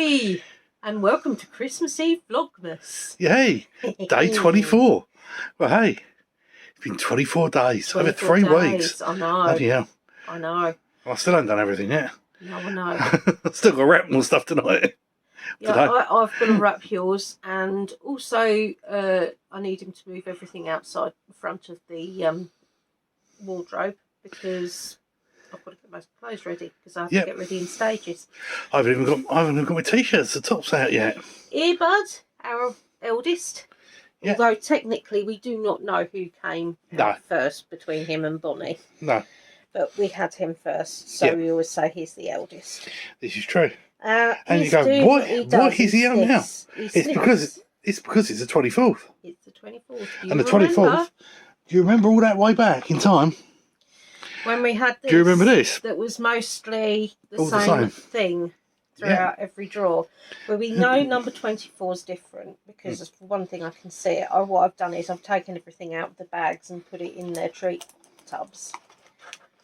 Hey, and welcome to Christmas Eve Vlogmas. Yay, day 24. Well, hey, it's been 24 days, over 3 weeks. I know. Bloody hell. I know. I still haven't done everything yet. No, I know. I've still got to wrap more stuff tonight. Yeah, I've got to wrap yours, and also I need him to move everything outside in front of the wardrobe because I've got to get my clothes ready because I have to get ready in stages. I haven't even got my t-shirts, the tops out yet. Earbud, our eldest. Yeah. Although technically we do not know who came first between him and Bonnie. No. But we had him first, so we always say he's the eldest. This is true. And you go, what is he on now? It's because it's the 24th. It's the 24th. And the 24th, do you remember all that way back in time? When we had this, do you remember this? That was mostly the same thing throughout every drawer. Where we know number 24 is different because for one thing I can see it. What I've done is I've taken everything out of the bags and put it in their treat tubs.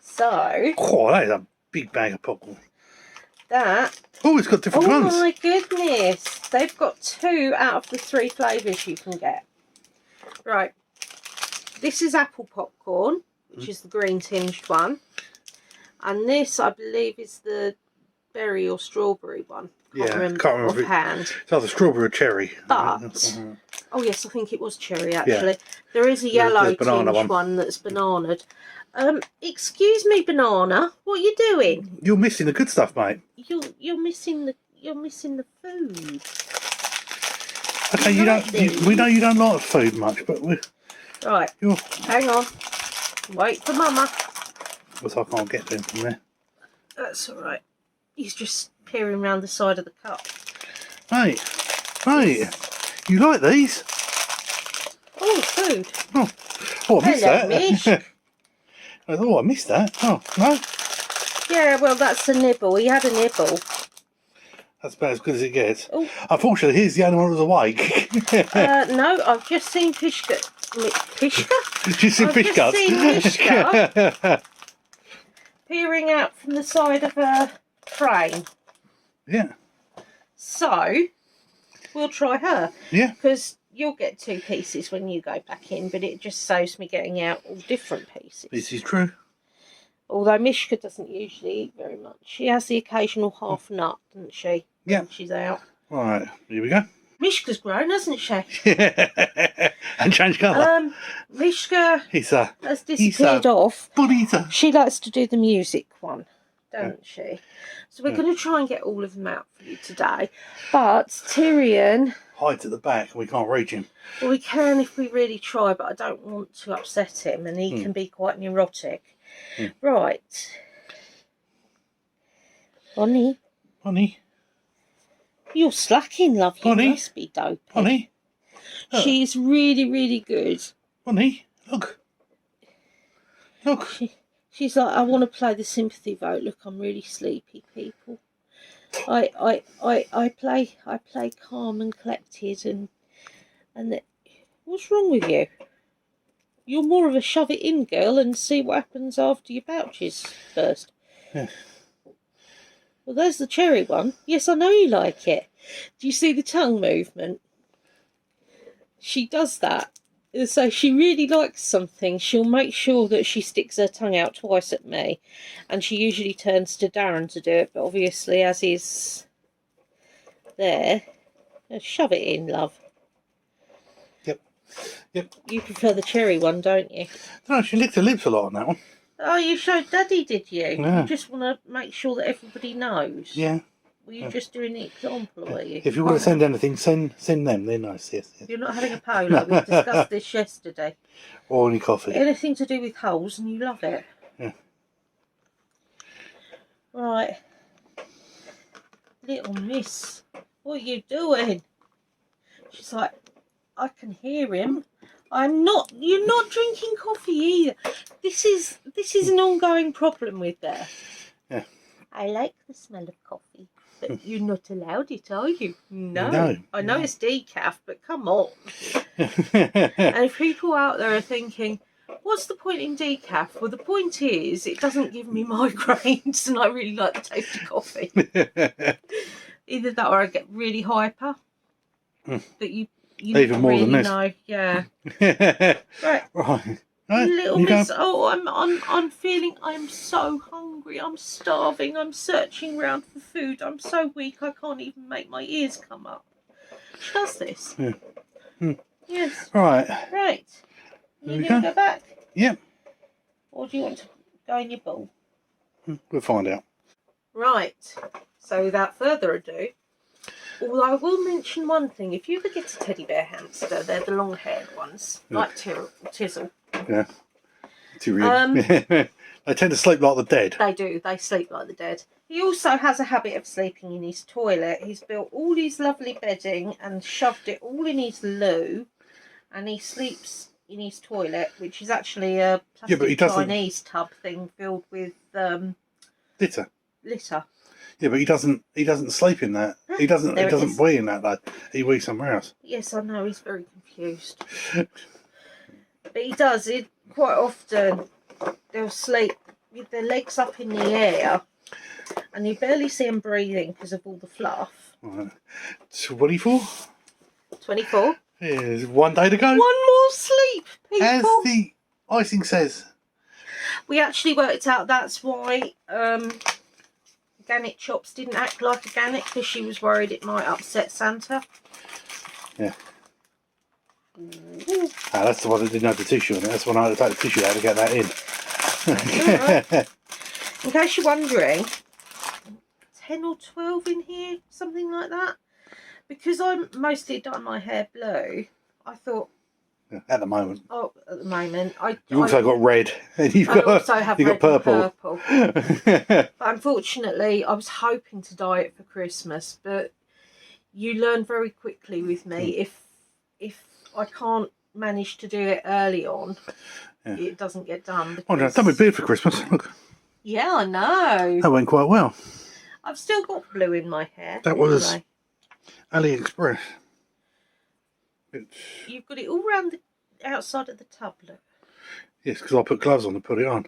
So that is a big bag of popcorn. It's got different ones. Oh my goodness. They've got 2 out of the 3 flavours you can get. Right. This is apple popcorn, which is the green tinged one. And this, I believe, is the berry or strawberry one. Can't remember offhand. It's either strawberry or cherry. But, oh yes, I think it was cherry actually. Yeah. There is a yellow tinged one that's bananaed. Excuse me, Banana, what are you doing? You're missing the good stuff, mate. You're missing the food. Okay, we know you don't like food much, but right. Hang on. Wait for Mama. Because I can't get them from there. That's all right. He's just peering around the side of the cup. Mate, you like these? Oh, food. Oh, I missed that. Mish. I missed that. Oh, no? Yeah, well, that's a nibble. He had a nibble. That's about as good as it gets. Ooh. Unfortunately, he's the only one who's awake. No, I've just seen Pishka. Pishka? Did you see Pishka? I've just seen Mishka peering out from the side of a crane. Yeah. So, we'll try her. Yeah. Because you'll get 2 pieces when you go back in, but it just saves me getting out all different pieces. This is true. Although Mishka doesn't usually eat very much. She has the occasional half nut, doesn't she? Yeah. When she's out. Right, here we go. Mishka's grown, hasn't she? And changed colour. Mishka has disappeared off. Bonita. She likes to do the music one, don't she? So we're going to try and get all of them out for you today. But Tyrion hides at the back and we can't reach him. Well, we can if we really try, but I don't want to upset him, and he can be quite neurotic. Right. Bonnie. You're slacking, love. You must be dopey. Bonnie. She's really, really good. Bonnie, look. She's like, I want to play the sympathy vote. Look, I'm really sleepy, people. I play calm and collected, and what's wrong with you? You're more of a shove it in girl and see what happens after your pouches first. Yeah. Well, there's the cherry one. Yes, I know you like it. Do you see the tongue movement? She does that. So she really likes something. She'll make sure that she sticks her tongue out twice at me. And she usually turns to Darren to do it. But obviously, as he's there, shove it in, love. Yep. You prefer the cherry one, don't you? No, she licked her lips a lot on that one. Oh, you showed Daddy, did you? Yeah. You just want to make sure that everybody knows. Yeah. Were you just doing the example, were you? If you want to send anything, send them. They're nice, yes. You're not having a polo. We discussed this yesterday. Or any coffee. Anything to do with holes and you love it. Yeah. Right. Little miss, what are you doing? She's like, I can hear him. You're not drinking coffee either. This is an ongoing problem with her. Yeah. I like the smell of coffee, but you're not allowed it, are you? No. I know it's decaf, but come on. And if people out there are thinking, what's the point in decaf? Well, the point is it doesn't give me migraines and I really like the taste of coffee. Either that or I get really hyper. But you even more really than this. know. Yeah. Right. Right. Little you miss. go. Oh, I'm feeling. I'm so hungry. I'm starving. I'm searching around for food. I'm so weak. I can't even make my ears come up. She does this. Yeah. Yes. Right. Right. There You we gonna go. go back, Yep. or do you want to go in your bowl? We'll find out. Right. So without further ado, although I will mention one thing: if you ever get a teddy bear hamster, they're the long-haired ones, like Tizzle. Yeah. Too real. They tend to sleep like the dead. They do. They sleep like the dead. He also has a habit of sleeping in his toilet. He's built all his lovely bedding and shoved it all in his loo, and he sleeps in his toilet, which is actually a plastic Chinese tub thing filled with litter. Litter. Yeah, but he doesn't sleep in that. He doesn't wee in that though. He wees somewhere else. Yes, I know. He's very confused. But he does. Quite often they'll sleep with their legs up in the air, and you barely see them breathing because of all the fluff. 24? 24. Yeah, there's 1 day to go. One more sleep, people. As the icing says. We actually worked out that's why Gannet Chops didn't act like a gannet, because she was worried it might upset Santa. Yeah. That's the one that didn't have the tissue in it. That's the one I had to take the tissue out to get that in. Right. In case you're wondering, 10 or 12 in here, something like that. Because I'm mostly done my hair blue, I thought... At the moment. Oh, at the moment. You've also got red. And you've got purple. But unfortunately, I was hoping to dye it for Christmas, but you learn very quickly with me, if I can't manage to do it early on, it doesn't get done. Oh, no, done with beard for Christmas. Look. Yeah, I know. That went quite well. I've still got blue in my hair. That was AliExpress. You've got it all round the outside of the tub, look. Yes, because I put gloves on to put it on.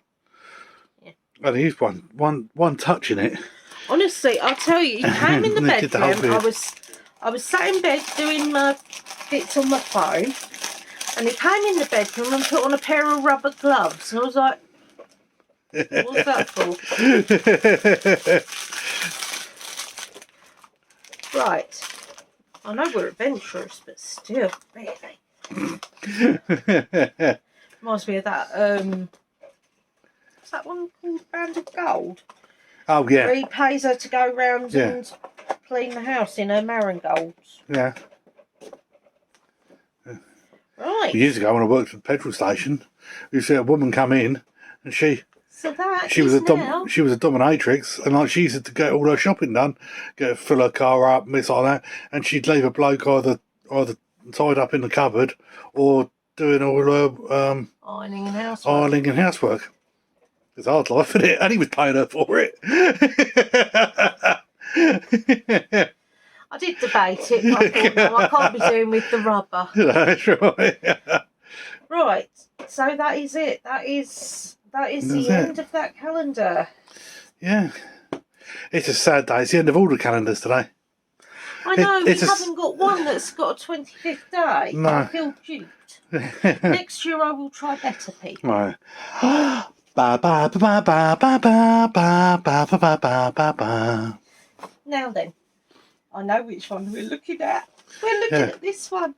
Yeah. I only used one touch in it. Honestly, I'll tell you, you came in the bedroom. I was sat in bed doing my bits on my phone, and he came in the bedroom and put on a pair of rubber gloves. And I was like, what's that for? Right. I know we're adventurous, but still, really. Reminds me of that, what's that one called? Band of Gold? Oh, yeah. Where he pays her to go round and clean the house in her marigolds. Yeah. Right. Years ago when I worked at the petrol station, we see a woman come in, and she was a dominatrix, and like she used to get all her shopping done, fill her car up, bits like that, and she'd leave a bloke either tied up in the cupboard or doing all her ironing and housework. It's a hard life, isn't it? And he was paying her for it. I did debate it, but I thought, no, I can't be doing with the rubber. That's right. Right, so that is it. That is the end of that calendar. Yeah. It's a sad day. It's the end of all the calendars today. I know, we haven't got one that's got a 25th day. No. I feel duped. Next year I will try better, people. Right. Ba ba ba ba ba ba ba ba ba ba ba ba ba. Now then, I know which one we're looking at. We're looking at this one.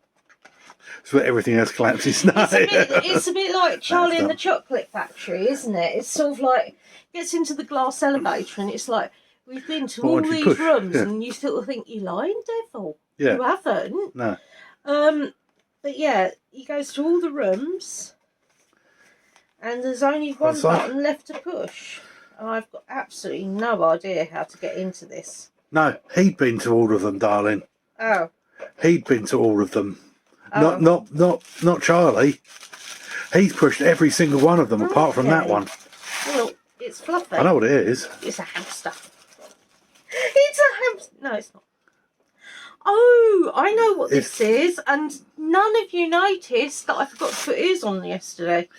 It's where everything else collapses now. It's a bit like Charlie and the Chocolate Factory, isn't it? It's sort of like, gets into the glass elevator and it's like, we've been to all these rooms and you sort of think, you're lying, devil. Yeah. You haven't. No. But yeah, he goes to all the rooms and there's only one button left to push. And I've got absolutely no idea how to get into this. No, he'd been to all of them, darling. Oh. He'd been to all of them. Oh. Not Charlie. He's pushed every single one of them apart from that one. Well, it's fluffy. I know what it is. It's a hamster. It's a hamster. No, it's not. Oh, I know what this is, and none of you noticed that I forgot to put ears on yesterday.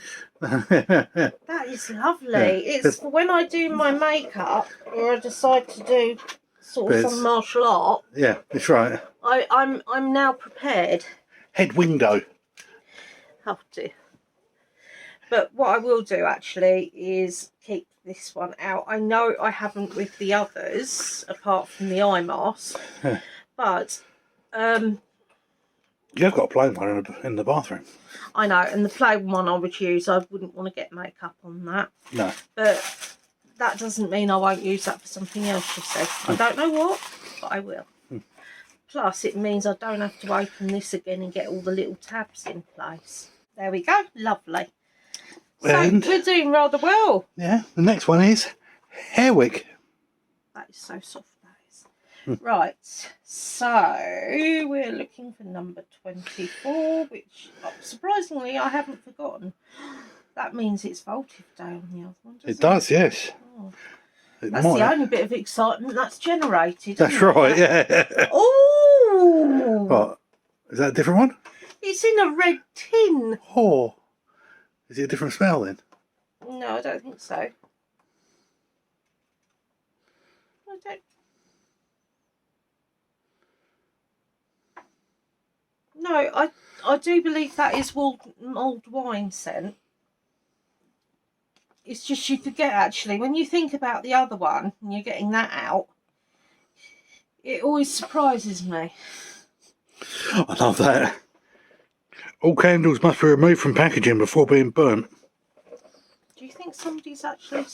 That is lovely. Yeah. It's for when I do my makeup or I decide to do sort of some martial art. Yeah, that's right. I'm now prepared. Head window. Oh dear. But what I will do actually is keep this one out. I know I haven't with the others, apart from the eye mask, but You've got a plain one in the bathroom. I know, and the plain one I would use. I wouldn't want to get makeup on that. No. But that doesn't mean I won't use that for something else, you see. I don't know what, but I will. Plus, it means I don't have to open this again and get all the little tabs in place. There we go. Lovely. And so, we're doing rather well. Yeah, the next one is hair wig. That is so soft, that is. Right, so we're looking for number 24, which, surprisingly, I haven't forgotten. That means it's votive day on the other one, doesn't it? It does, yes. Oh. That's the only bit of excitement that's generated. That's right, yeah. Oh! What? Is that a different one? It's in a red tin. Oh. Is it a different smell then? No, I don't think so. I don't. No, I do believe that is mulled wine scent. It's just you forget, actually, when you think about the other one and you're getting that out, it always surprises me. I love that. All candles must be removed from packaging before being burnt. Do you think somebody's actually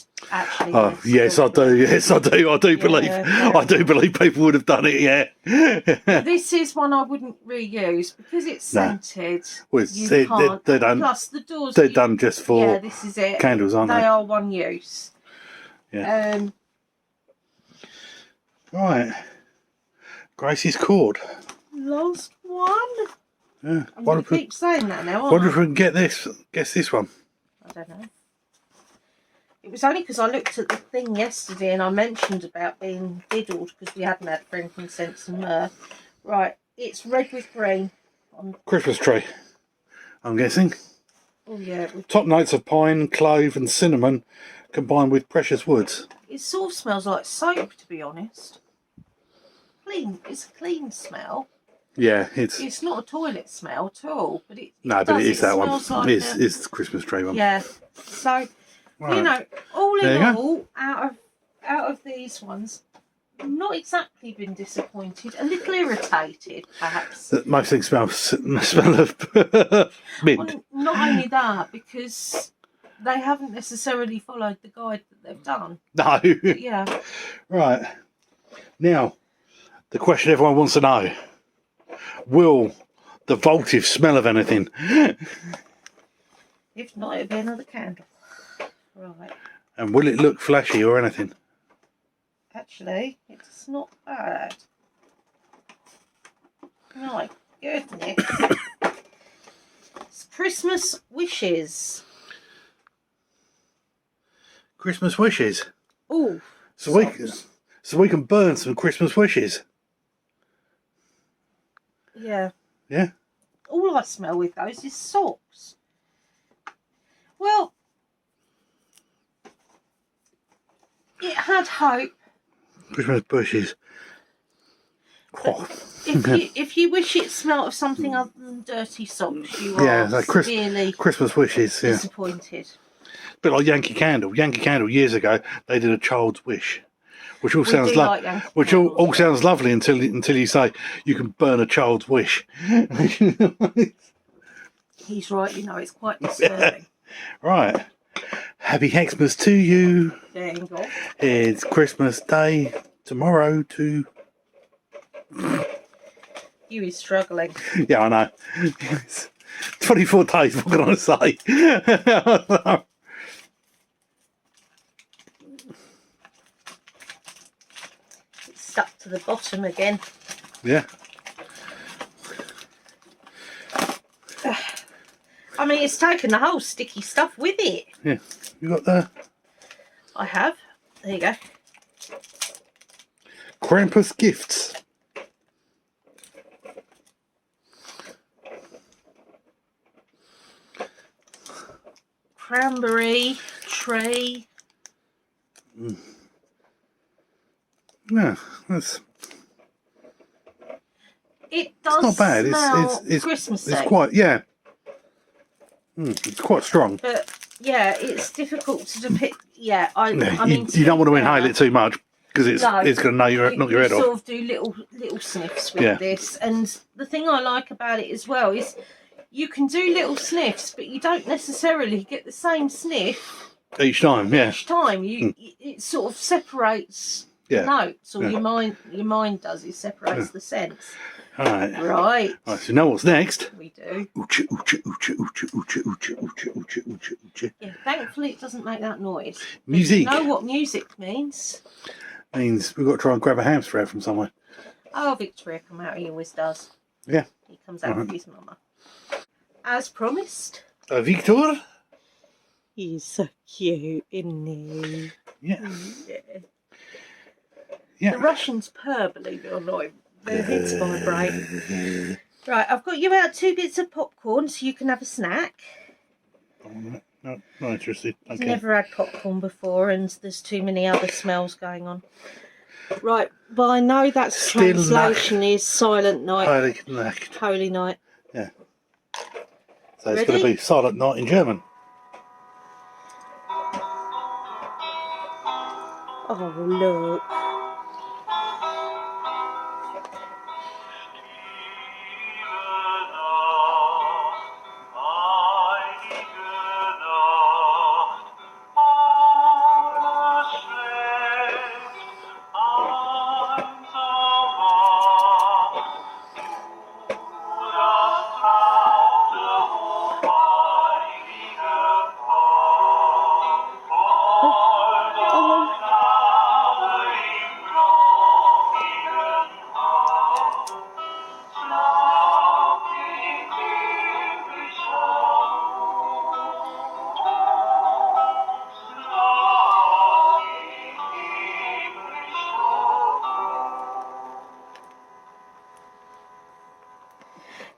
Oh, yes, I do. Yes, I do. I do believe. Yeah. I do believe people would have done it. Yeah. This is one I wouldn't reuse because it's scented. Well, they're done. Plus the doors. They're done just for. Yeah, this is it. Candles, aren't they? They are one use. Yeah. Right. Gracie's cord. Last one. Yeah. I'm going to keep saying that now. Wonder if we can guess this one. I don't know. It was only because I looked at the thing yesterday and I mentioned about being diddled because we hadn't had frankincense and myrrh. Right, it's red with green. Christmas tree, I'm guessing. Oh yeah. Top notes of pine, clove and cinnamon combined with precious woods. It sort of smells like soap, to be honest. Clean. It's a clean smell. Yeah, it's not a toilet smell at all, but it but it is that one. Like it's the Christmas tree one. Yeah. So right. You know, all in all, out of these ones, I've not exactly been disappointed. A little irritated, perhaps. That most things smell of mint. Well, not only that, because they haven't necessarily followed the guide that they've done. No. But yeah. Right. Now, the question everyone wants to know. Will the votive smell of anything? If not, it'll be another candle. Right. And will it look flashy or anything? Actually, it's not bad. My goodness. It's Christmas wishes. Christmas wishes? Oh. So we can burn some Christmas wishes. Yeah. Yeah? All I smell with those is socks. Well, it had hope. Christmas bushes. Oh. If you wish it smelt of something other than dirty socks, you are severely Christmas wishes. Yeah. Disappointed. A bit like Yankee Candle. Yankee Candle years ago they did a child's wish, which all sounds all sounds lovely until you say you can burn a child's wish. He's right. You know, it's quite disturbing. Right. Happy Xmas to you. There you go. It's Christmas Day tomorrow too. You is struggling. Yeah, I know. 24 days, what can I say? It's stuck to the bottom again. Yeah. I mean, it's taken the whole sticky stuff with it. Yeah. You got the... I have. There you go. Krampus gifts. Cranberry tree. Yeah, that's. It does It's not bad. smell It's Christmassy. It's quite it's quite strong. But yeah, it's difficult to depict. Yeah, I mean, you don't want to inhale it too much because it's going to knock your head off. You sort of do little sniffs with this, and the thing I like about it as well is you can do little sniffs, but you don't necessarily get the same sniff Each time. Each time it sort of separates the notes, or your mind does. It separates the scents. Right. So you know what's next? We do. Oocha, oocha, oocha, oocha, oocha, oocha, oocha, oocha, oocha, oocha. Yeah, thankfully it doesn't make that noise. Music. You know what music means? Means we've got to try and grab a hamster out from somewhere. Oh, Victoria come out, he always does. Yeah. He comes out with his mama. As promised. Victor? He's so cute, isn't he? Yeah. The Russians purr, believe it or not. Their heads vibrate. Right, I've got you out 2 bits of popcorn so you can have a snack. No, not interested. Okay. I've never had popcorn before and there's too many other smells going on. Right, but I know that translation is Silent Night. Heilige Nacht. Holy Night. Yeah. So it's going to be Silent Night in German. Oh, look.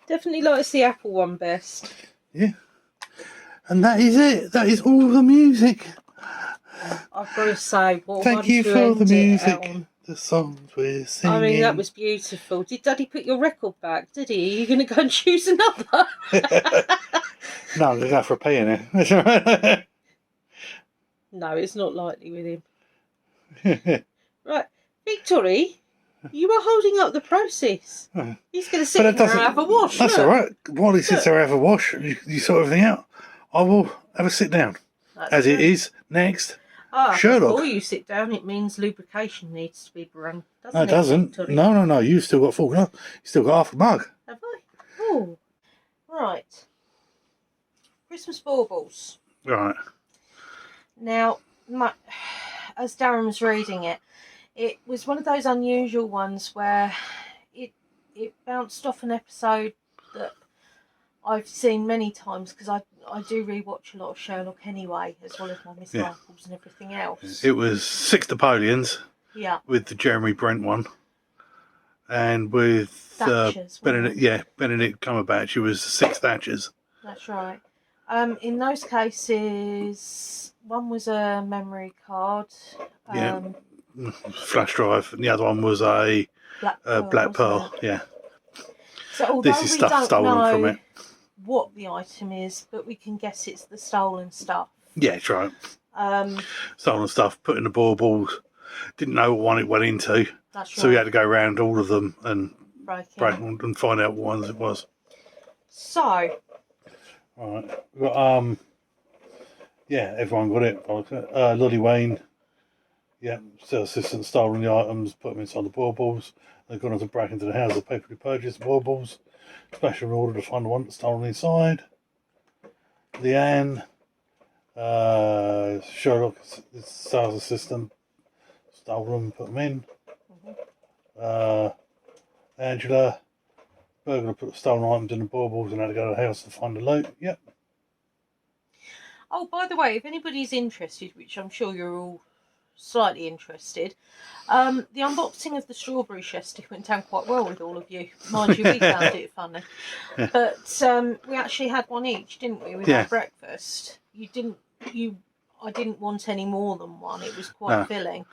Definitely likes the Apple one best. Yeah. And that is it. That is all the music. I've got to say, what Thank you for the music. The songs we're singing. I mean, that was beautiful. Did Daddy put your record back? Did he? Are you going to go and choose another? No, I'm going to go for a pee in it. No, it's not likely with him. Right, Victory, you are holding up the process. He's going to sit there and have a wash. That's all right. While he sits there and have a wash, you sort everything out, I will have a sit down. That's it is next. Sherlock. Before you sit down, it means lubrication needs to be run. No, it doesn't. No. You've still got full. You've still got half a mug. Have I? Oh, right. Christmas baubles. Right. Now, as Darren was reading it, it was one of those unusual ones where it bounced off an episode that I've seen many times because I do rewatch a lot of Sherlock anyway, as well as my Miss Marples and everything else. It was 6 Napoleons. Yeah. With the Jeremy Brent one, and with Benedict Cumberbatch, it was 6 Thatchers. That's right. In those cases, one was a memory card. Flash drive, and the other one was a Black Pearl. Yeah. So although this is stuff stolen from it. What the item is, but we can guess it's the stolen stuff. Yeah, that's right. Stolen stuff, put in the baubles. Didn't know what one it went into. That's right. So we had to go around all of them and break them and find out what ones it was. So. All right. We got, everyone got it. Lolly Wayne. Yeah, still assistant stolen the items, put them inside the baubles. They've gone on to break into the house of people who purchased the baubles. Special order to find the one that's stolen inside. Leanne. Sherlock, sales assistant. Stole them, put them in. Angela, burglar put stolen items in the baubles and had to go to the house to find the loot. Yep. Oh, by the way, if anybody's interested, which I'm sure you're all slightly interested, the unboxing of the strawberry chesty went down quite well with all of you. Mind you, we found it funny. But we actually had one each, didn't we, with our breakfast. I didn't want any more than one. It was quite filling.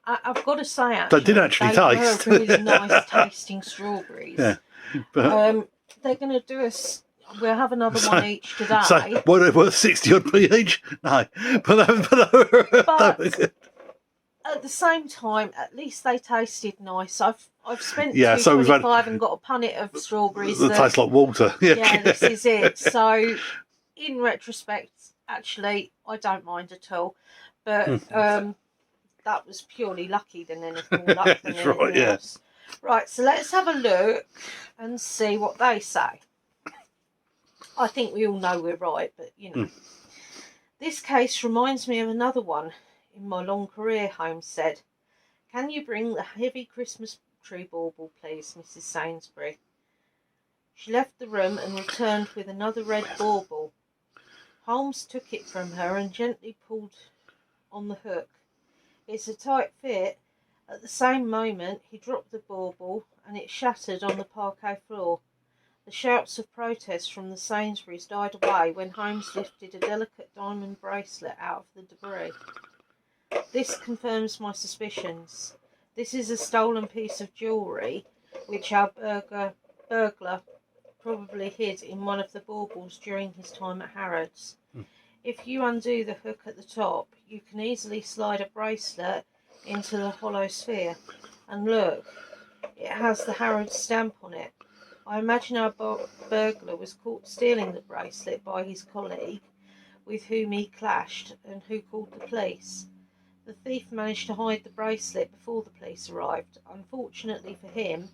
I've got to say, actually, they did actually taste. They were really nice tasting strawberries. Yeah, but they're going to do us. We'll have another one each today. So what are they worth? 60 odd p each? No, but at the same time, at least they tasted nice. I've spent so £2.25 and got a punnet of strawberries that taste like water. Yeah, this is it. So, in retrospect, actually, I don't mind at all. But that was purely lucky than anything, more luck than anything else. Right, so let's have a look and see what they say. I think we all know we're right, but you know. This case reminds me of another one in my long career, Holmes said. Can you bring the heavy Christmas tree bauble, please, Mrs. Sainsbury? She left the room and returned with another red bauble. Holmes took it from her and gently pulled on the hook. It's a tight fit. At the same moment, he dropped the bauble and it shattered on the parquet floor. The shouts of protest from the Sainsburys died away when Holmes lifted a delicate diamond bracelet out of the debris. This confirms my suspicions. This is a stolen piece of jewellery which our burglar probably hid in one of the baubles during his time at Harrods. If you undo the hook at the top, you can easily slide a bracelet into the hollow sphere. And look, it has the Harrods stamp on it. I imagine our burglar was caught stealing the bracelet by his colleague, with whom he clashed and who called the police. The thief managed to hide the bracelet before the police arrived. Unfortunately for him,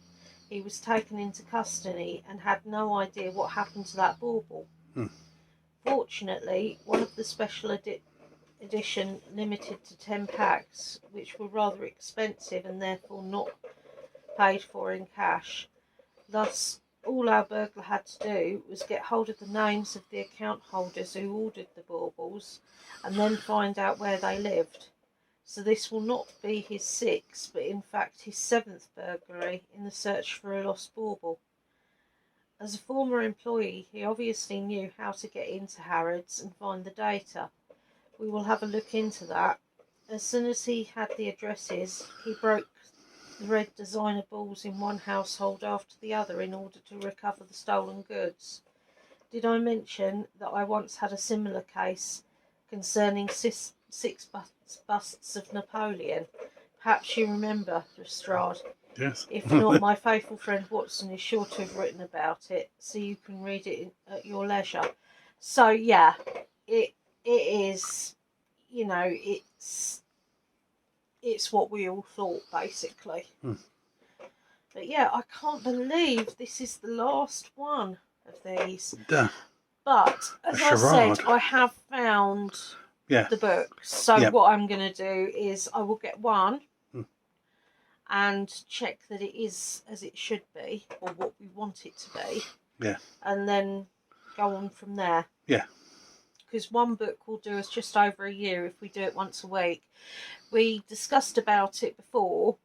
he was taken into custody and had no idea what happened to that bauble. Fortunately, one of the special edition limited to 10 packs, which were rather expensive and therefore not paid for in cash. Thus, all our burglar had to do was get hold of the names of the account holders who ordered the baubles and then find out where they lived. So this will not be his 6th, but in fact his 7th burglary in the search for a lost bauble. As a former employee, he obviously knew how to get into Harrods and find the data. We will have a look into that. As soon as he had the addresses, he broke the red designer balls in one household after the other in order to recover the stolen goods. Did I mention that I once had a similar case concerning 6 busts of Napoleon? Perhaps you remember, Lestrade. Yes. If not, my faithful friend Watson is sure to have written about it, so you can read it at your leisure. So yeah, it is, you know, it's what we all thought, basically. But yeah, I can't believe this is the last one of these. But as I said, I have found the books. So what I'm going to do is I will get one and check that it is as it should be, or what we want it to be. Yeah. And then go on from there. Yeah. Because one book will do us just over a year if we do it once a week. We discussed about it before,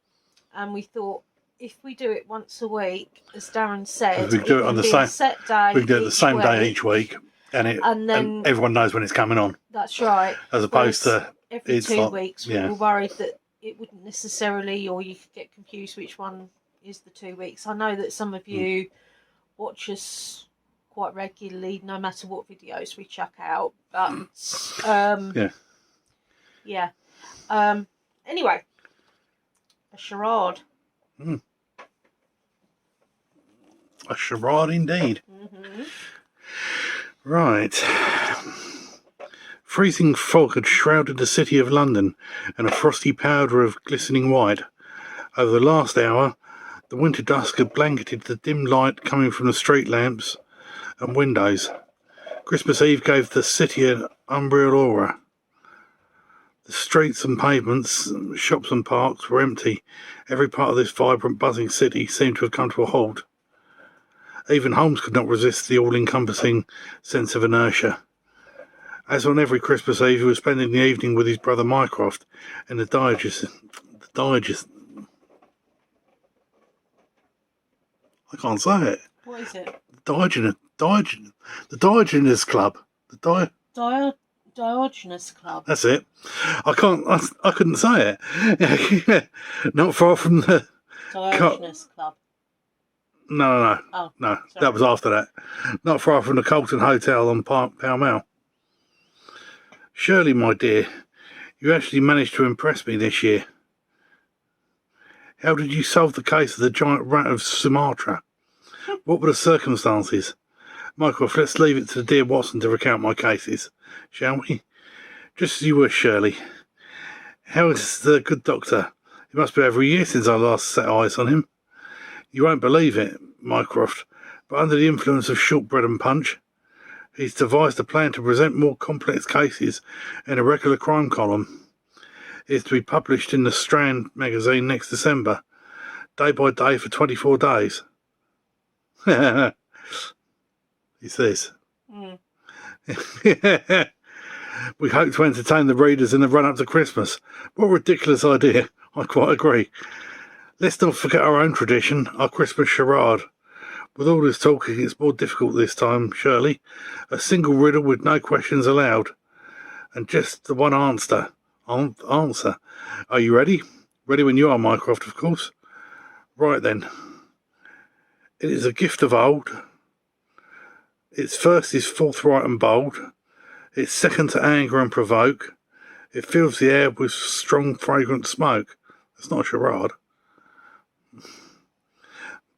and we thought if we do it once a week, as Darren said, we do it on the same set day. We can do it the same day each week, and then everyone knows when it's coming on. That's right. As opposed to every 2 weeks, we were worried that it wouldn't necessarily, or you could get confused which one is the 2 weeks. I know that some of you watch us quite regularly, no matter what videos we chuck out. But anyway, a charade. A charade indeed. Right. Freezing fog had shrouded the city of London in a frosty powder of glistening white. Over the last hour, the winter dusk had blanketed the dim light coming from the street lamps and windows. Christmas Eve gave the city an unreal aura. The streets and pavements, shops and parks were empty. Every part of this vibrant, buzzing city seemed to have come to a halt. Even Holmes could not resist the all-encompassing sense of inertia. As on every Christmas Eve, he was spending the evening with his brother Mycroft in the Digest. I can't say it. What is it? The Diogenes Club. Diogenes Club. That's it. I couldn't say it. Not far from the Diogenes Club. No. Oh, no. sorry. That was after that. Not far from the Colton Hotel on Pall Mall. Shirley, my dear, you actually managed to impress me this year. How did you solve the case of the giant rat of Sumatra? What were the circumstances? Mycroft, let's leave it to the dear Watson to recount my cases, shall we? Just as you were, Shirley. How is the good doctor? It must be over a year since I last set eyes on him. You won't believe it, Mycroft, but under the influence of shortbread and punch, he's devised a plan to present more complex cases in a regular crime column. It's to be published in the Strand magazine next December, day by day for 24 days. He says. Mm. We hope to entertain the readers in the run-up to Christmas. What a ridiculous idea. I quite agree. Let's not forget our own tradition, our Christmas charade. With all this talking, it's more difficult this time, Shirley. A single riddle with no questions allowed. And just the one answer. Are you ready? Ready when you are, Mycroft, of course. Right then. It is a gift of old. Its first is forthright and bold. Its second to anger and provoke. It fills the air with strong, fragrant smoke. It's not a charade.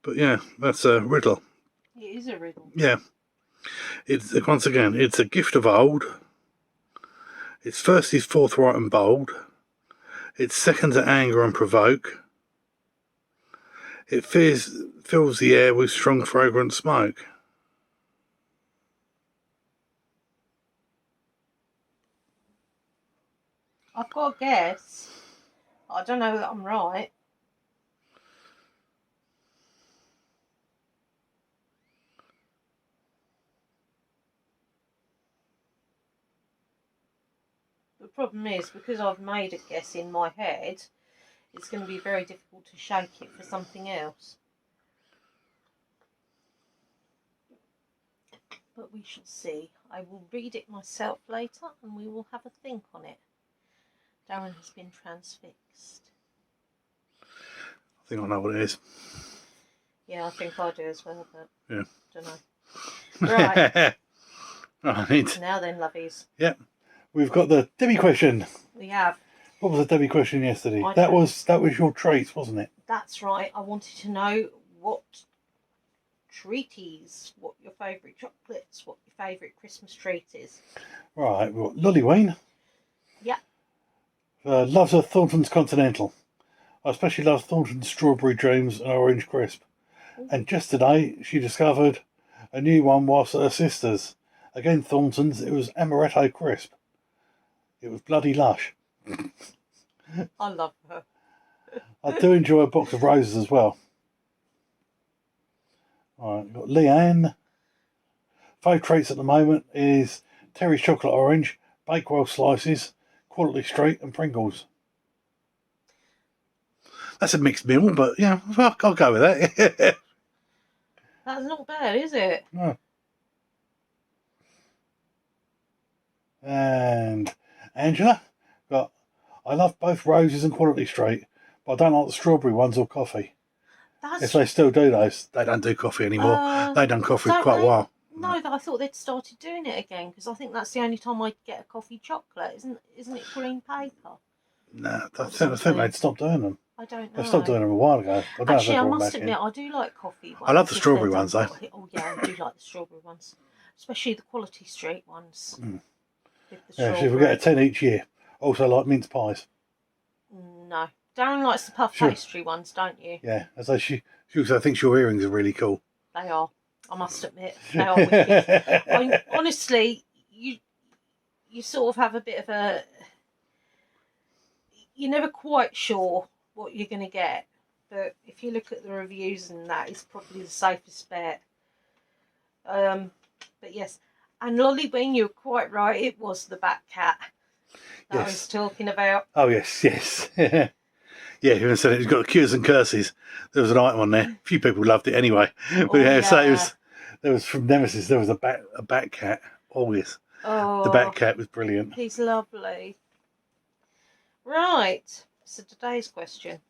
But yeah, that's a riddle. It is a riddle. Yeah. Once again, it's a gift of old. Its first is forthright and bold. Its second to anger and provoke. It fills the air with strong, fragrant smoke. I've got a guess. I don't know that I'm right. The problem is, because I've made a guess in my head, it's going to be very difficult to shake it for something else. But we shall see. I will read it myself later and we will have a think on it. Darren has been transfixed. I think I know what it is. Yeah, I think I do as well, but yeah. Don't know. Right. Right. Now then, lovies. Yep. We've got the Debbie question. We have. What was the Debbie question yesterday? That was your treats, wasn't it? That's right. I wanted to know what treaties, what your favourite chocolates, what your favourite Christmas treat is. Right, we've got Lily Yeah. Loves her Thornton's Continental. I especially love Thornton's Strawberry Dreams and Orange Crisp. Ooh. And just today she discovered a new one whilst at her sister's. Again Thornton's, it was Amaretto Crisp. It was bloody lush. I love her. I do enjoy a box of roses as well. Alright, we've got Leanne. Fave treats at the moment is Terry's Chocolate Orange, Bakewell Slices, Quality Street and Pringles. That's a mixed meal, but yeah, I'll go with that. That's not bad, is it? No. And Angela got, I love both Roses and Quality Street, but I don't like the strawberry ones or coffee. If they still do those, they don't do coffee anymore. They've done coffee for quite a while. No, I thought they'd started doing it again because I think that's the only time I get a coffee chocolate. Isn't it green paper? No, I think they'd stopped doing them. I don't know. They stopped doing them a while ago. Actually, I must admit, I do like coffee ones. I love the strawberry ones, though. Oh, yeah, I do like the strawberry ones. Especially the Quality Street ones. Mm. Yeah, so we get a 10 each year. Also like mince pies. No. Darren likes the puff pastry ones, don't you? Yeah, as though she also thinks your earrings are really cool. They are. I must admit, they are wicked. Honestly, you sort of have a bit of a... You're never quite sure what you're going to get. But if you look at the reviews and that, it's probably the safest bet. But yes. And Lolly Bean, you're quite right. It was the Bat Cat that I was talking about. Oh, yes. Yeah, you said it's got Cures and Curses. There was an item on there. A few people loved it anyway. But so there was from Nemesis. There was a bat cat. Oh yes. Oh, the Bat Cat was brilliant. He's lovely. Right. So today's question.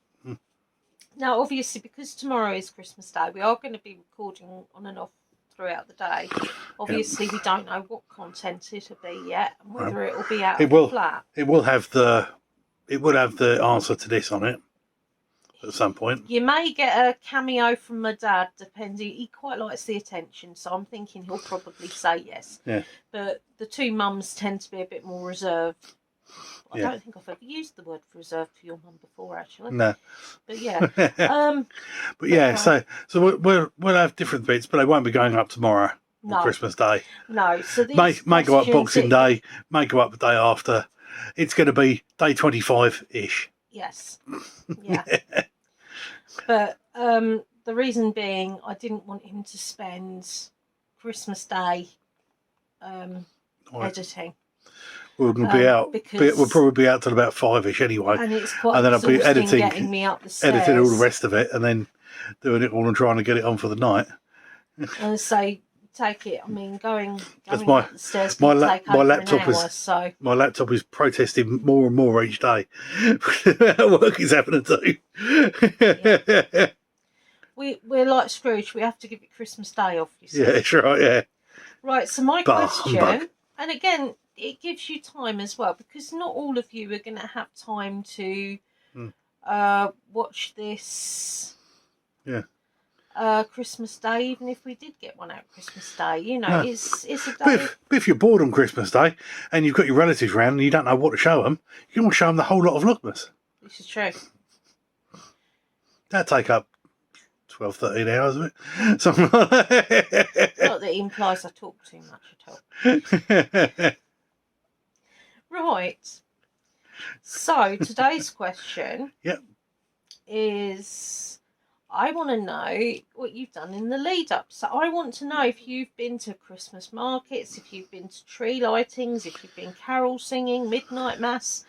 Now, obviously, because tomorrow is Christmas Day, we are going to be recording on and off throughout the day. Obviously, we don't know what content it'll be yet, and whether it'll be out of the flat. It will have the answer to this on it at some point. You may get a cameo from my dad, depending. He quite likes the attention, so I'm thinking he'll probably say yes. Yeah. But the two mums tend to be a bit more reserved. I don't think I've ever used the word reserved for your mum before, actually. No. But yeah. But yeah, so we'll have different bits, but they won't be going up tomorrow on Christmas Day. No. So these may go up Boxing Day, may go up the day after. It's going to be day 25-ish. Yes. Yeah. But the reason being, I didn't want him to spend Christmas Day editing. We're going to be out. We'll probably be out till about 5-ish anyway. And it's quite and then I'll be getting me up the stairs. Editing all the rest of it, and then doing it all and trying to get it on for the night. And so take it. I mean, going up the stairs my can take over laptop an hour, so my laptop is protesting more and more each day. Work is having to do. Yeah. We're like Scrooge. We have to give it Christmas Day off. You see. Yeah, that's right. Yeah. Right. So my question, and again, it gives you time as well, because not all of you are going to have time to watch this. Yeah. Christmas Day, even if we did get one out Christmas Day, you know, it's a day. But if you're bored on Christmas Day and you've got your relatives round and you don't know what to show them, you can show them the whole lot of Vlogmas. This is true. That'd take up 12, 13 hours of it. Something like that. Not that it implies I talk too much at all. Right. So today's question is, I want to know what you've done in the lead up. So I want to know if you've been to Christmas markets, if you've been to tree lightings, if you've been carol singing, midnight mass.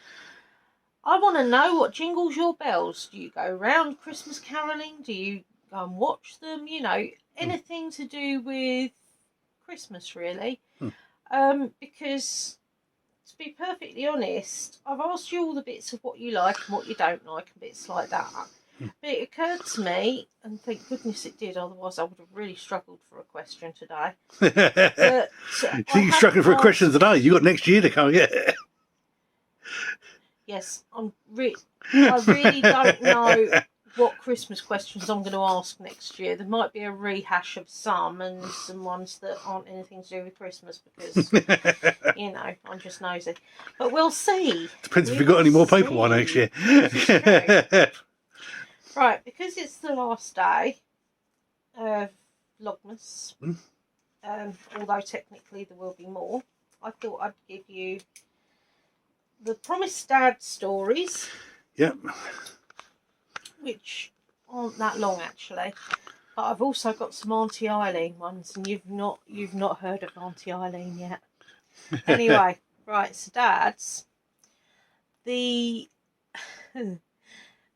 I want to know what jingles your bells. Do you go round Christmas caroling? Do you go and watch them? You know, anything to do with Christmas, really. Because, to be perfectly honest, I've asked you all the bits of what you like and what you don't like and bits like that. But it occurred to me, and thank goodness it did, otherwise I would have really struggled for a question today. You think you're struggling for a question today? You've got next year to come, Yes, I really don't know what Christmas questions I'm going to ask next year. There might be a rehash of some and some ones that aren't anything to do with Christmas because, you know, I'm just nosy. But we'll see. Depends if you've got any more people by next year. Right, because it's the last day of Vlogmas, although technically there will be more, I thought I'd give you the Promised Dad stories. Yep. Which aren't that long actually. But I've also got some Auntie Eileen ones, and you've not heard of Auntie Eileen yet. Anyway, right, so Dad's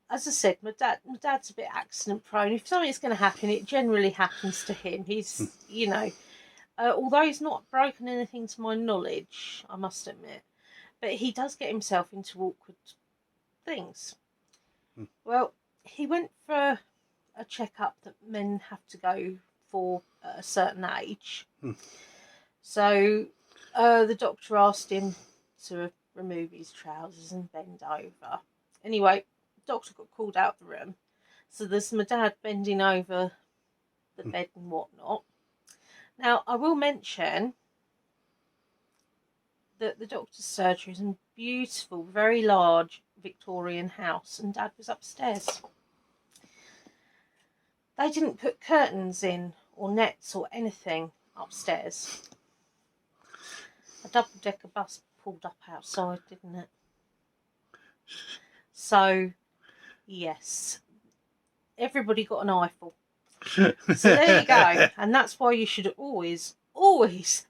as I said, my dad's a bit accident prone. If something's going to happen, it generally happens to him. He's, you know, although he's not broken anything to my knowledge, I must admit, but he does get himself into awkward things. Well, he went for a checkup that men have to go for at a certain age. So the doctor asked him to remove his trousers and bend over. Anyway, doctor got called out the room, so there's my dad bending over the bed and whatnot. Now I will mention that the doctor's surgery is a beautiful, very large Victorian house, and Dad was upstairs. They didn't put curtains in or nets or anything upstairs. A double-decker bus pulled up outside, didn't it? So yes, everybody got an eyeful. So there you go. And that's why you should always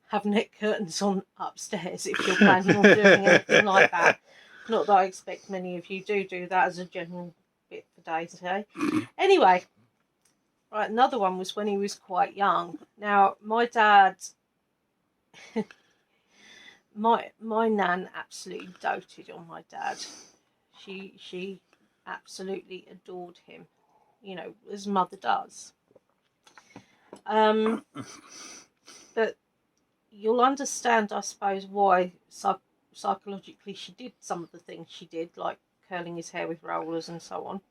have net curtains on upstairs if you're planning on doing anything like that. Not that I expect many of you do that as a general bit for day-to-day. Anyway, right, another one was when he was quite young. Now, my dad my nan absolutely doted on my dad. She absolutely adored him, you know, as mother does. But you'll understand, I suppose, why psychologically she did some of the things she did, like curling his hair with rollers and so on,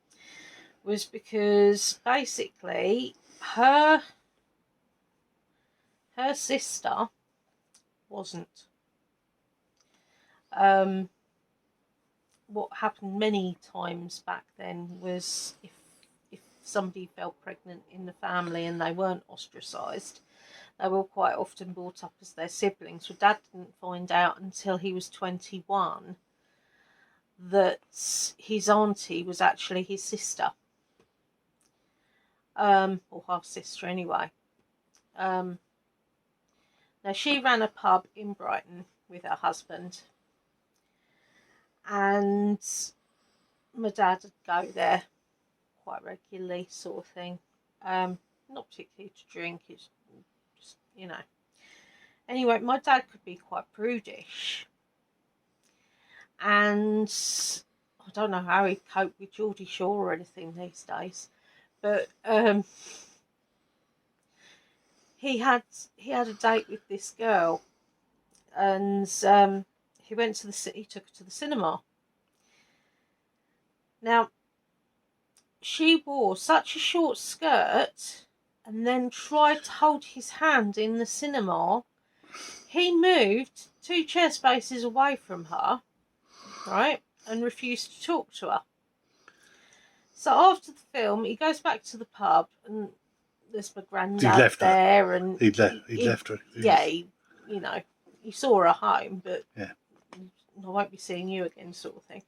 was because basically her sister wasn't. What happened many times back then was if somebody fell pregnant in the family and they weren't ostracised, they were quite often brought up as their siblings. Well, Dad didn't find out until he was 21 that his auntie was actually his sister, or half sister anyway. Now she ran a pub in Brighton with her husband, and my dad would go there quite regularly, sort of thing. Not particularly to drink, it's just, you know. Anyway, my dad could be quite prudish, and I don't know how he'd cope with Geordie Shore or anything these days, but he had a date with this girl, and he took her to the cinema. Now, she wore such a short skirt and then tried to hold his hand in the cinema. He moved 2 chair spaces away from her, right, and refused to talk to her. So after the film, he goes back to the pub, and there's my granddad there, and he'd left her. Yeah, he saw her home, but yeah, I won't be seeing you again, sort of thing.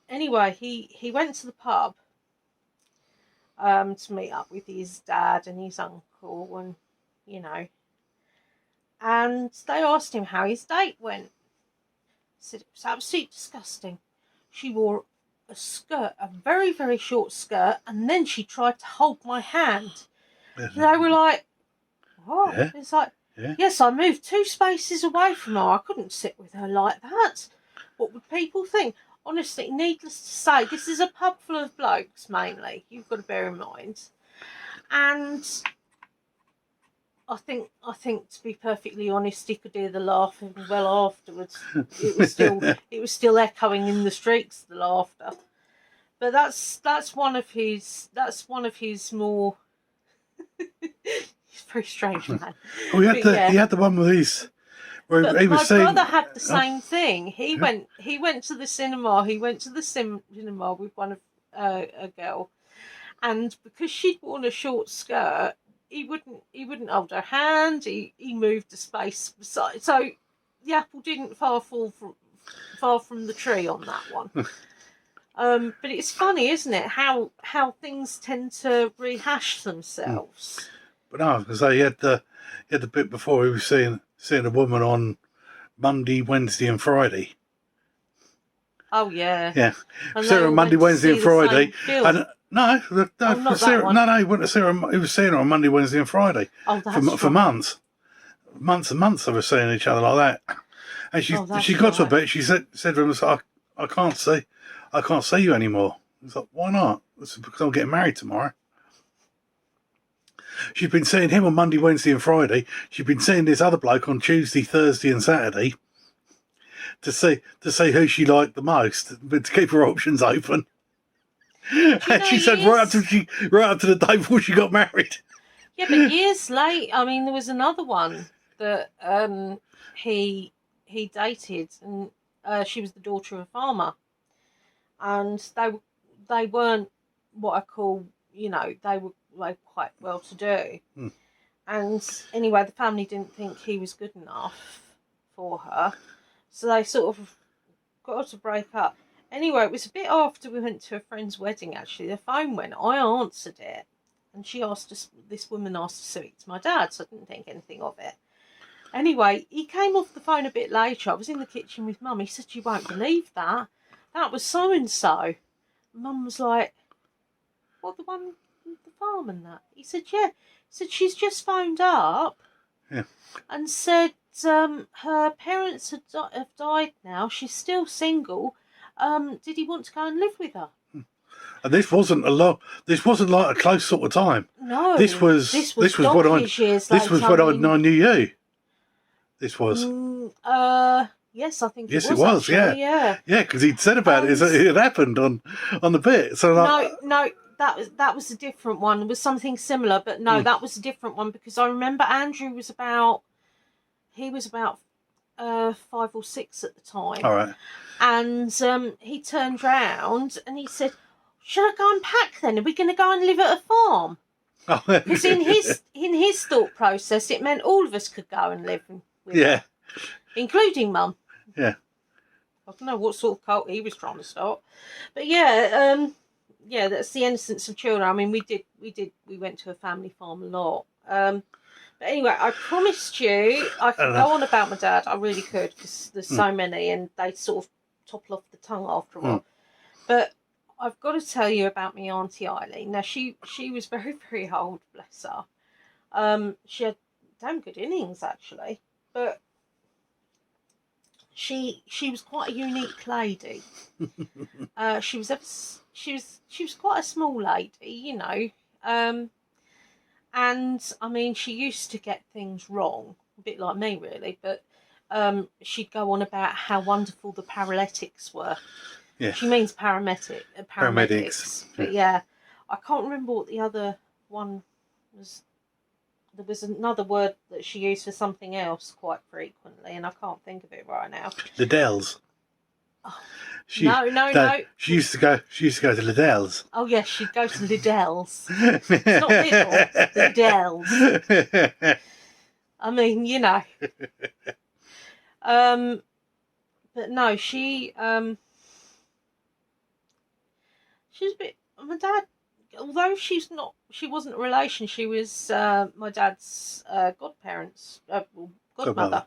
Anyway, he went to the pub to meet up with his dad and his uncle, and and they asked him how his date went. He said it was absolutely disgusting. She wore a skirt, a very, very short skirt, and then she tried to hold my hand. And they were like, what? Yeah. It's like, yes, I moved 2 spaces away from her. I couldn't sit with her like that. What would people think? Honestly, needless to say, this is a pub full of blokes, mainly. You've got to bear in mind. And I think, to be perfectly honest, he could hear the laughing well afterwards. It was still echoing in the streets, the laughter. But that's one of his more. He's a very strange man. Oh, he had the one with his. But my brother had the same thing. He went to the cinema. He went to the cinema with one of a girl, and because she'd worn a short skirt, he wouldn't hold her hand. He moved a space beside. So the apple didn't far from the tree on that one. But it's funny, isn't it? How things tend to rehash themselves. But no, I was going to say he had the bit before he was seeing a woman on Monday, Wednesday, and Friday. Oh yeah. Yeah. Sarah on Monday, Wednesday, and Friday. And no, he went to see her. He was seeing her on Monday, Wednesday, and Friday. Oh, that's for months and months. They were seeing each other like that. And she got to a bit. She said to him, "I can't see you anymore." He's like, "Why not?" It's because I'm getting married tomorrow. She'd been seeing him on Monday, Wednesday, and Friday. She'd been seeing this other bloke on Tuesday, Thursday, and Saturday to see who she liked the most, but to keep her options open. And she said right up to the day before she got married. Yeah, but years late. I mean, there was another one that he dated, and she was the daughter of a farmer, and they weren't what I call, they were quite well to do. And anyway, the family didn't think he was good enough for her, so they sort of got her to break up. Anyway, it was a bit after we went to a friend's wedding, actually. The phone went. I answered it, and this woman asked to speak to my dad, so I didn't think anything of it. Anyway, he came off the phone a bit later. I was in the kitchen with Mum. He said, "You won't believe that. That was so-and-so." Mum was like, "What, the one with the farm and that?" He said, "Yeah." He said, "She's just phoned up and said her parents have died now. She's still single. Did he want to go and live with her? And this wasn't like a close sort of time. No, this was when I knew you. This was. Yes, I think yes, it was. Actually, yeah, because he'd said about it. It had happened on the bit. So no, that was a different one. It was something similar, but no, that was a different one because I remember Andrew was about 5 or 6 at the time. All right. And he turned round and he said, "Should I go and pack then? Are we going to go and live at a farm?" Because in his thought process, it meant all of us could go and live with her, including Mum. Yeah. I don't know what sort of cult he was trying to start, but yeah, that's the innocence of children. I mean, we went to a family farm a lot. But anyway, I promised you I could go on about my dad. I really could because there's so many, and they sort of topple off the tongue after a while. But I've got to tell you about my Auntie Eileen. Now, she was very, very old, bless her. She had damn good innings, actually. But she was quite a unique lady. She was quite a small lady, you know. And, I mean, she used to get things wrong. A bit like me, really. But she'd go on about how wonderful the paralytics were. Yeah. She means paramedics. But yeah, I can't remember what the other one was. There was another word that she used for something else quite frequently, and I can't think of it right now. Liddell's. Oh, no. She used to go to Liddell's. Oh yes, she'd go to Liddell's. It's not Lidl, Liddell's. I mean, you know. But no, she was a bit. My dad, although she wasn't a relation. She was my dad's godparents, godmother,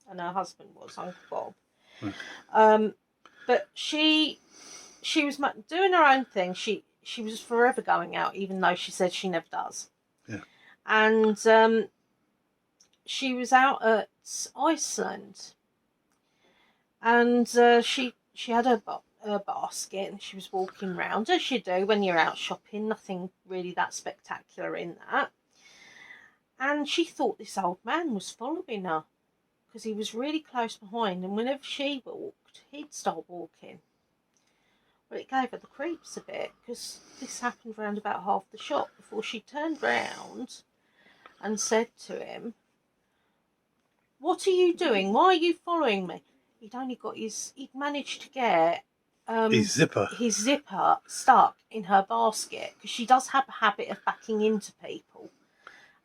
and her husband was Uncle Bob. But she was doing her own thing. She was forever going out, even though she said she never does. Yeah. And she was out at Iceland, and she had her basket, and she was walking round as you do when you're out shopping. Nothing really that spectacular in that. And she thought this old man was following her because he was really close behind, and whenever she walked, he'd start walking. Well, it gave her the creeps a bit because this happened round about half the shop before she turned round and said to him, "What are you doing? Why are you following me?" He'd managed to get his zipper stuck in her basket because she does have a habit of backing into people.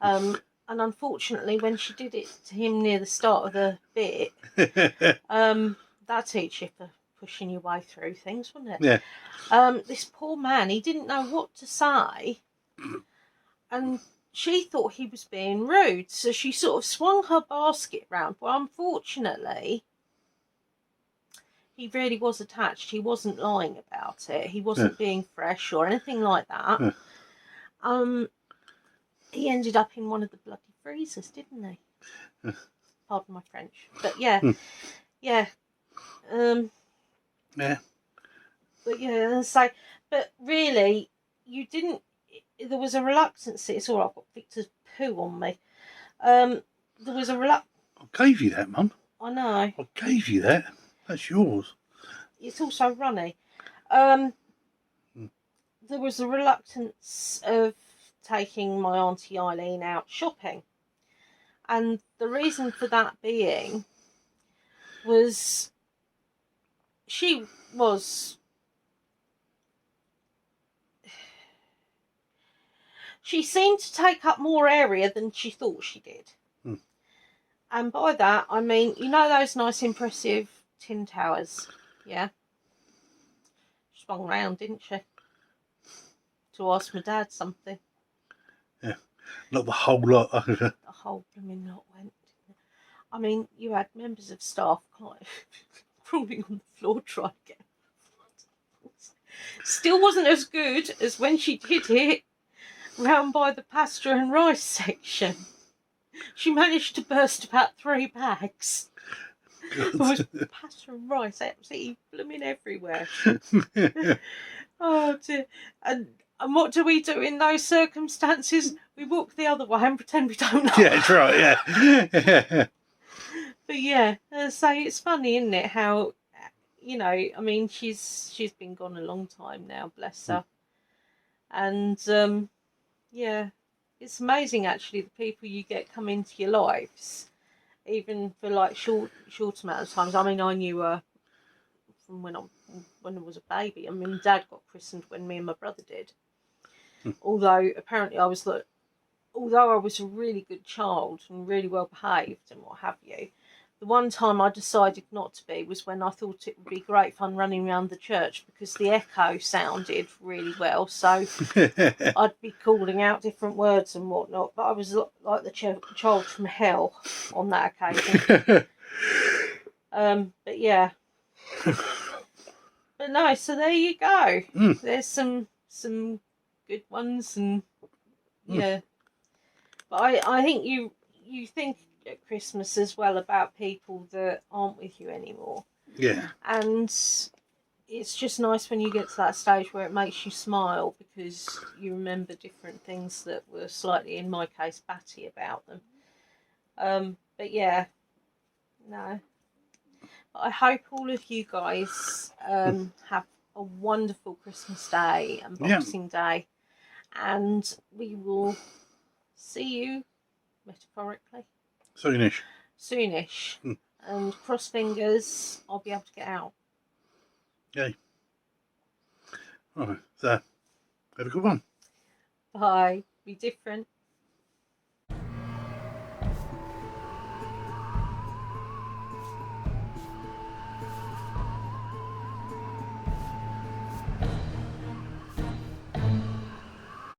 And unfortunately, when she did it to him near the start of the bit, that'd teach you for pushing your way through things, wouldn't it? Yeah. This poor man, he didn't know what to say, and she thought he was being rude, so she sort of swung her basket round. But unfortunately, he really was attached. He wasn't lying about it. He wasn't being fresh or anything like that. He ended up in one of the bloody freezers, didn't he? Pardon my French. But yeah. Yeah. Yeah. But yeah, so, but really, you didn't, there was a reluctance. It's all right, I've got Victor's poo on me. There was a reluctance. I gave you that, Mum. I know. I gave you that. That's yours. It's also runny. There was a reluctance of taking my Auntie Eileen out shopping. And the reason for that being was she seemed to take up more area than she thought she did. And by that, I mean, you know those nice, impressive tin towers? Yeah? She swung round, didn't she? To ask my dad something. Yeah. Not the whole lot. The whole blooming lot went. I mean, you had members of staff crawling on the floor trying to get. Still wasn't as good as when she did it round by the pasture and rice section. She managed to burst about 3 bags. There was pasta and rice absolutely blooming everywhere. Oh dear. And what do we do in those circumstances? We walk the other way and pretend we don't know. Yeah, that's right, yeah. But yeah, so it's funny, isn't it, how, you know, I mean, she's been gone a long time now, bless her. And yeah, it's amazing actually the people you get come into your lives, even for like short amount of times. I mean, I knew her from when I was a baby. I mean, Dad got christened when me and my brother did. Although apparently although I was a really good child and really well behaved and what have you, the one time I decided not to be was when I thought it would be great fun running around the church because the echo sounded really well. So I'd be calling out different words and whatnot. But I was like the child from hell on that occasion. But yeah. But no, so there you go. There's some good ones, and yeah. But I think you think at Christmas as well about people that aren't with you anymore. Yeah. And it's just nice when you get to that stage where it makes you smile because you remember different things that were slightly, in my case, batty about them. But yeah, no. But I hope all of you guys have a wonderful Christmas Day and Boxing Day. And we will see you, metaphorically, soonish. And cross fingers, I'll be able to get out. Okay. All right, so have a good one. Bye. Be different.